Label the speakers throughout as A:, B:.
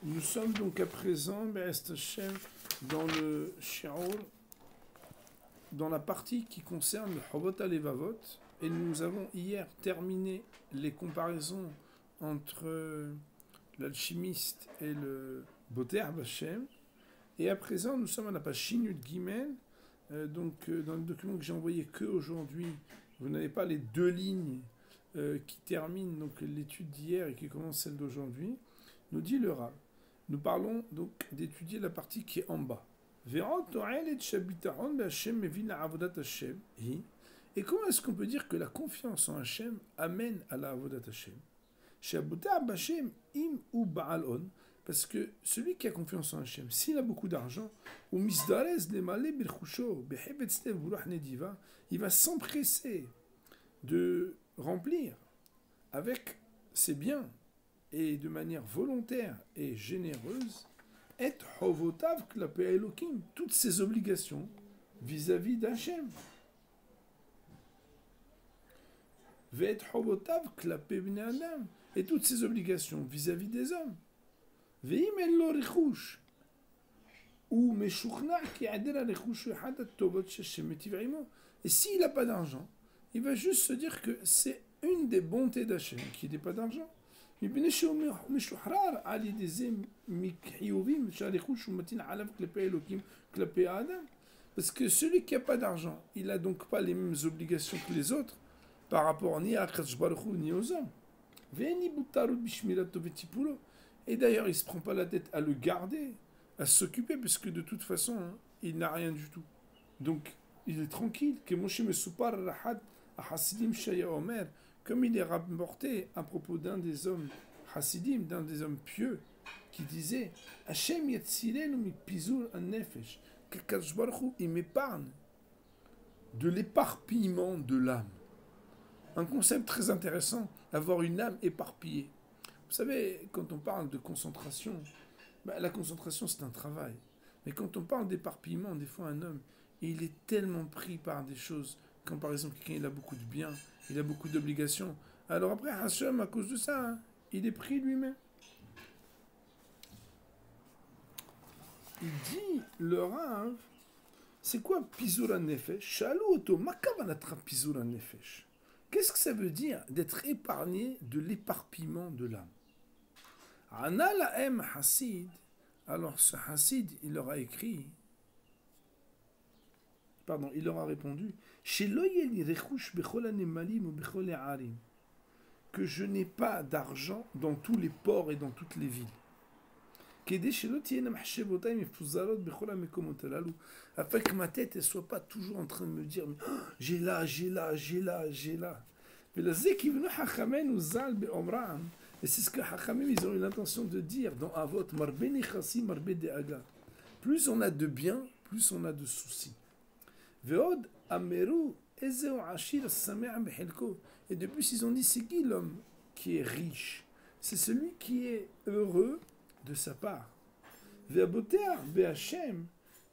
A: Nous sommes donc à présent, Be'ez Hashem, dans le Shi'ur, dans la partie qui concerne le Chovot HaLevavot, et nous avons hier terminé les comparaisons entre l'alchimiste et le Boter Hashem, et à présent nous sommes à la page Shinut Gimel, donc dans le document que j'ai envoyé que aujourd'hui, vous n'avez pas les deux lignes qui terminent donc l'étude d'hier et qui commence celle d'aujourd'hui, nous dit le Rav. Nous parlons donc d'étudier la partie qui est en bas. Et comment est-ce qu'on peut dire que la confiance en Hachem amène à la avodat Hachem? Parce que celui qui a confiance en Hachem, s'il a beaucoup d'argent, il va s'empresser de remplir avec ses biens et de manière volontaire et généreuse, et hovotav klape Elokim, toutes ses obligations vis-à-vis d'Hachem. Ve'et hovotav klape bnei adam, et toutes ses obligations vis-à-vis des hommes. Ve'im en lo richush, ou meshuchna ki ader richush echad hatovot sheshem mitiv imo. Et s'il n'a pas d'argent, il va juste se dire que c'est une des bontés d'Hachem qu'il n'ait pas d'argent. Parce que celui qui n'a pas d'argent, il n'a donc pas les mêmes obligations que les autres par rapport ni à Akadosh Baruch Hu ni aux hommes. Et d'ailleurs, il ne se prend pas la tête à le garder, à s'occuper, parce que de toute façon, hein, il n'a rien du tout. Donc, il est tranquille. Comme il est rapporté à propos d'un des hommes chassidim, d'un des hommes pieux, qui disait Hachem yatzilenu mipizur an-nefesh, que Kadosh Baruch Hu, il m'épargne de l'éparpillement de l'âme. Un concept très intéressant, avoir une âme éparpillée. Vous savez, quand on parle de concentration, la concentration c'est un travail. Mais quand on parle d'éparpillement, des fois un homme, il est tellement pris par des choses, comme par exemple quelqu'un il a beaucoup de biens, il a beaucoup d'obligations. Alors après, Hachem, à cause de ça, hein, il est pris lui-même. Il dit, le Rav, c'est quoi Pizur Nefesh? Shalou oto, makavanatra Pizur Nefesh. Qu'est-ce que ça veut dire d'être épargné de l'éparpillement de l'âme? Ana laem Hassid. Alors ce Hassid, il leur a écrit, il leur a répondu, que je n'ai pas d'argent dans tous les ports et dans toutes les villes. Afin que ma tête ne soit pas toujours en train de me dire j'ai là. Et c'est ce que Hachamim ils ont eu l'intention de dire dans Avot, plus on a de biens, plus on a de soucis. Et de plus, ils ont dit, c'est qui l'homme qui est riche? C'est celui qui est heureux de sa part. Et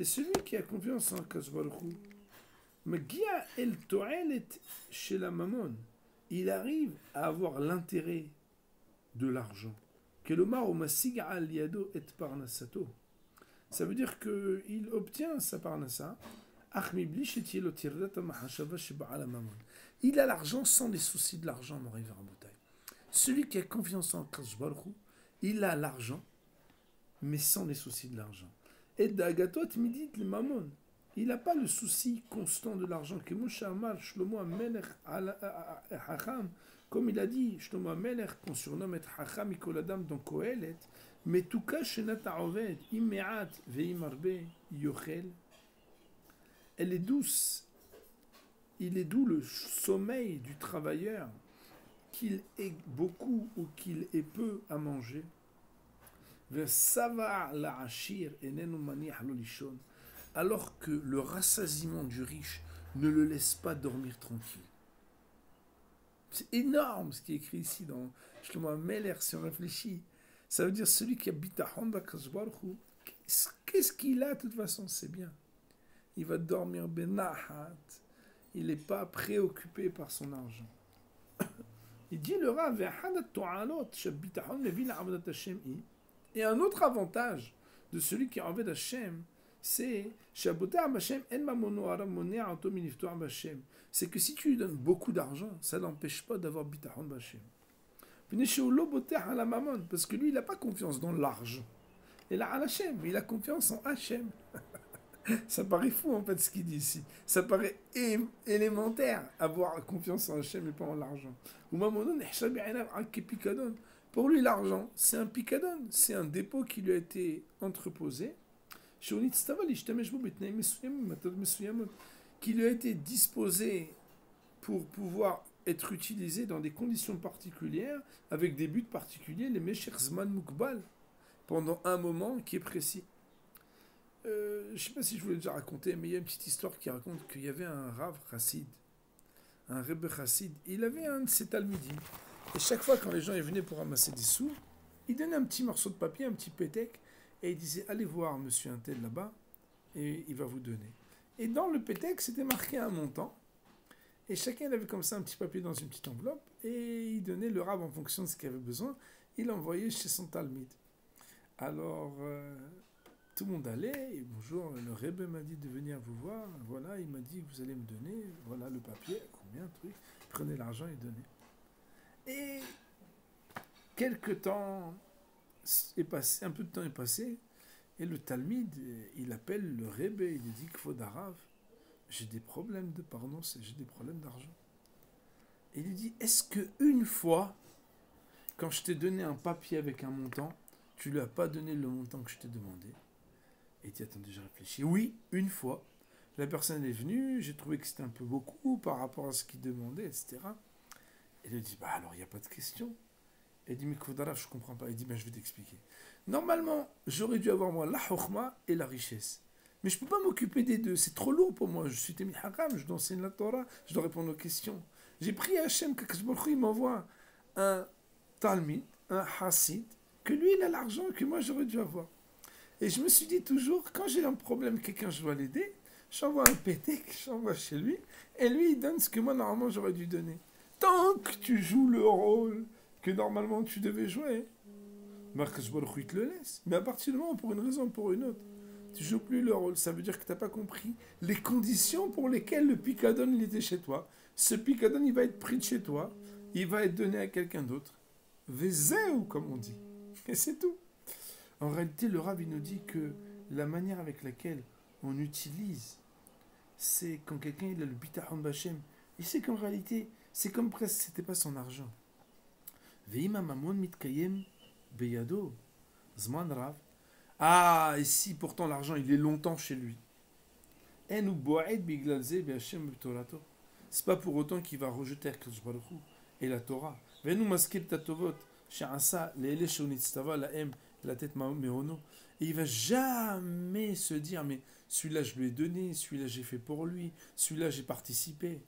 A: celui qui a confiance en Kadosh Baruch Hu. Il arrive à avoir l'intérêt de l'argent. Ça veut dire qu'il obtient sa parnassa. Il a l'argent sans les soucis de l'argent, mon river Rabotai. Celui qui a confiance en Kadosh Baruch Hu, il a l'argent, mais sans les soucis de l'argent. Et d'agatot midit le mamon. Il n'a pas le souci constant de l'argent. Comme il a dit, Shlomo HaMelech, qu'on surnomme être Hacham Mikol Adam dans Kohelet, mais tout cas, Shenat Ha'oved, Imme'at ve'im arbe yochel. Elle est douce. Il est doux le sommeil du travailleur, qu'il ait beaucoup ou qu'il ait peu à manger. Alors que le rassasiement du riche ne le laisse pas dormir tranquille. C'est énorme ce qui est écrit ici dans Shlomo HaMelech, si on réfléchit. Ça veut dire celui qui habite à Honda Kazbaruchu, qu'est-ce qu'il a de toute façon, c'est bien. Il va dormir benahat. Il n'est pas préoccupé par son argent. Il dit le Rav, Et un autre avantage de celui qui est en Hashem, c'est c'est que si tu lui donnes beaucoup d'argent, ça n'empêche pas d'avoir bitachon b'Hashem. Parce que lui, il n'a pas confiance dans l'argent. Il a Hashem, il a confiance en Hashem. Ça paraît fou en fait ce qu'il dit ici. Ça paraît élémentaire, avoir confiance en Hashem et pas en l'argent. Pour lui, l'argent, c'est un picadon, c'est un dépôt qui lui a été entreposé, qui lui a été disposé pour pouvoir être utilisé dans des conditions particulières, avec des buts particuliers, les Meshech Zman Mukbal, pendant un moment qui est précis. Je ne sais pas si je vous l'ai déjà raconté, mais il y a une petite histoire qui raconte qu'il y avait un Rav Chassid, un Rebbe Chassid, il avait un de ses talmidim. Et chaque fois quand les gens venaient pour ramasser des sous, il donnait un petit morceau de papier, un petit pétec, et il disait allez voir monsieur Untel là-bas, et il va vous donner. Et dans le pétec, c'était marqué un montant, et chacun avait comme ça un petit papier dans une petite enveloppe, et il donnait le Rav en fonction de ce qu'il avait besoin, il l'envoyait chez son talmid. Alors, tout le monde allait, et bonjour, le Rebbe m'a dit de venir vous voir, voilà, il m'a dit que vous allez me donner, voilà le papier, combien, truc, prenez l'argent et donnez. Et quelque temps est passé, un peu de temps est passé, et le Talmid, il appelle le Rebbe, il lui dit qu'il faut d'Arav, j'ai des problèmes de pardon, j'ai des problèmes d'argent. Et il lui dit, est-ce que une fois, quand je t'ai donné un papier avec un montant, tu lui as pas donné le montant que je t'ai demandé? Et il dit, attendez, j'ai réfléchi. Oui, une fois. La personne est venue, j'ai trouvé que c'était un peu beaucoup par rapport à ce qu'il demandait, etc. Et il dit, bah alors il n'y a pas de question. Et il dit, mais Koudaraf, je ne comprends pas. Il dit, ben je vais t'expliquer. Normalement, j'aurais dû avoir moi la chokhma et la richesse. Mais je ne peux pas m'occuper des deux. C'est trop lourd pour moi. Je suis Témi Haram, je dois enseigner la Torah, je dois répondre aux questions. J'ai prié à Hachem, il m'envoie un Talmid, un Hassid, que lui, il a l'argent que moi, j'aurais dû avoir. Et je me suis dit toujours, quand j'ai un problème, quelqu'un, je dois l'aider, j'envoie un pété, j'envoie chez lui, et lui, il donne ce que moi, normalement, j'aurais dû donner. Tant que tu joues le rôle que normalement tu devais jouer, Marcus Baruch il te le laisse. Mais à partir du moment, pour une raison ou pour une autre, tu joues plus le rôle. Ça veut dire que tu n'as pas compris les conditions pour lesquelles le picadon il était chez toi. Ce picadon, il va être pris de chez toi, il va être donné à quelqu'un d'autre. Vezeu, comme on dit. Et c'est tout. En réalité, le Rav, il nous dit que la manière avec laquelle on utilise, c'est quand quelqu'un il a le bitachon b'Hashem. Il sait qu'en réalité, c'est comme presque c'était pas son argent. Ve'ima mamon mitkayem beyado zman rav. Ah, et si pourtant l'argent il est longtemps chez lui. En u bo'ed biglalze be'Hashem b'torato. C'est pas pour autant qu'il va rejeter Akadosh Baruch Hu et la Torah. Ve'nu maskil tatovot she'asa le'ele shonitztava la'em la tête mehono. Et il va jamais se dire mais celui-là je lui ai donné, celui-là j'ai fait pour lui, celui-là j'ai participé.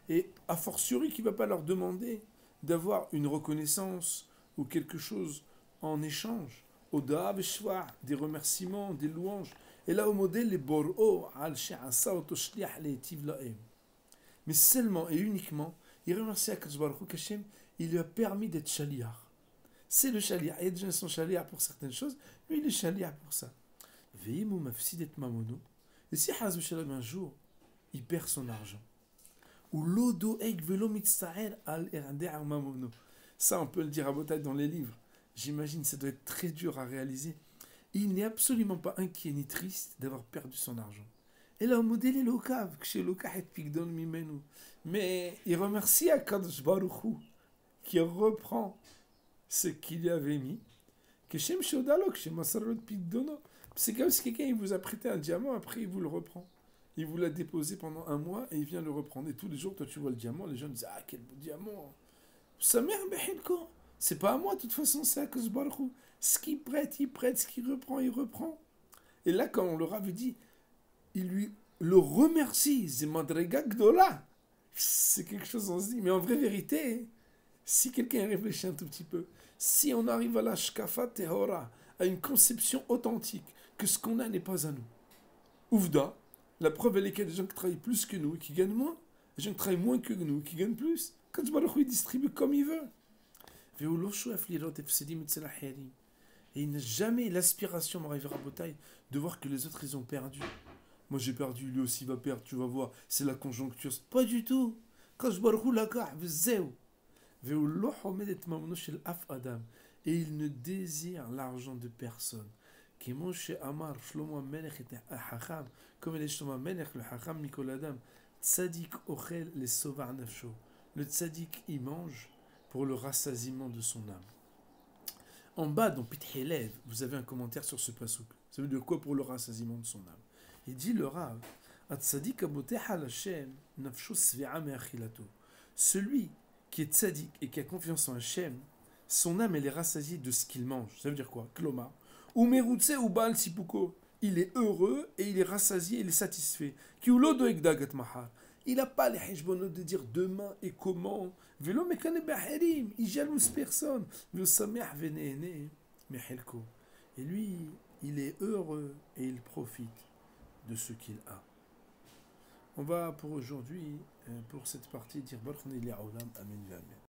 A: Et a fortiori qu'il ne va pas leur demander d'avoir une reconnaissance ou quelque chose en échange. Oda veshwa, des remerciements, des louanges. Et là au modèle les bor'o al she'asa otoshliach le'etiv la'em. Mais seulement et uniquement, il remercie Akadosh Baruch Hu qu'Hashem, il lui a permis d'être shaliach. C'est le shaliach. Il y a des gens qui sont shaliach pour certaines choses, lui il est shaliach pour ça. Veimu mafsidet mamono. Et si Hazou Shalom un jour, il perd son argent, ou l'odo eik velo mitza'er al erander mamono, ça on peut le dire à Botaï dans les livres, j'imagine ça doit être très dur à réaliser, il n'est absolument pas inquiet ni triste d'avoir perdu son argent. Et là, au modèle est locav, que chez locav et pigdon mimenu. Mais il remercie Akadosh Baruch Hu, qui reprend ce qu'il lui avait mis, que chez Mshodalo, que chez Masarot pigdono. C'est comme si quelqu'un il vous a prêté un diamant, après il vous le reprend. Il vous l'a déposé pendant un mois et il vient le reprendre. Et tous les jours, toi tu vois le diamant, les gens disent ah quel beau diamant. Sa mère, c'est pas à moi, de toute façon, c'est à Akadosh Baruch Hu. Ce qu'il prête, il prête, ce qu'il reprend, il reprend. Et là, quand on le Rav dit, il lui le remercie, c'est Madrega Gdola. C'est quelque chose, on se dit, mais en vraie vérité, si quelqu'un réfléchit un tout petit peu, si on arrive à la Shkafa Tehora, à une conception authentique, que ce qu'on a n'est pas à nous. Ouvda, la preuve elle est qu'il y a des gens qui travaillent plus que nous et qui gagnent moins, des gens qui travaillent moins que nous et qui gagnent plus. Quand Baruch Hu distribue comme il veut. Et il n'a jamais l'aspiration, m'arrive Rabotai, de voir que les autres, ils ont perdu. Moi, j'ai perdu, lui aussi va perdre, tu vas voir, c'est la conjoncture. Pas du tout. Quand je barre la gare, et il ne désire l'argent de personne. Comme il est Shlomo Melech, le Hacham Mikol Adam, Tzadik ochel les sovar nafsho. Le tzaddik, il mange pour le rassasiement de son âme. En bas, dans Pithelev, vous avez un commentaire sur ce pasuk. Ça veut dire quoi pour le rassasiement de son âme? Il dit le Rav, At-tzadik aboteha l'Hashem, nafsho svea me'achilato. Celui qui est tzaddik et qui a confiance en Hachem, son âme, elle est rassasiée de ce qu'il mange. Ça veut dire quoi? Kloma. Ou merutse ou baal sipuko. Il est heureux et il est rassasié, il est satisfait. Kiulo doegdagat mahar. Il n'a pas les hijbonot de dire demain et comment. Velo mekane be'aherim. Il jalouse personne. Velo sameach venehene mehelko. Et lui, il est heureux et il profite de ce qu'il a. On va pour aujourd'hui, pour cette partie, dire Baruch Olam, Amen, Amen.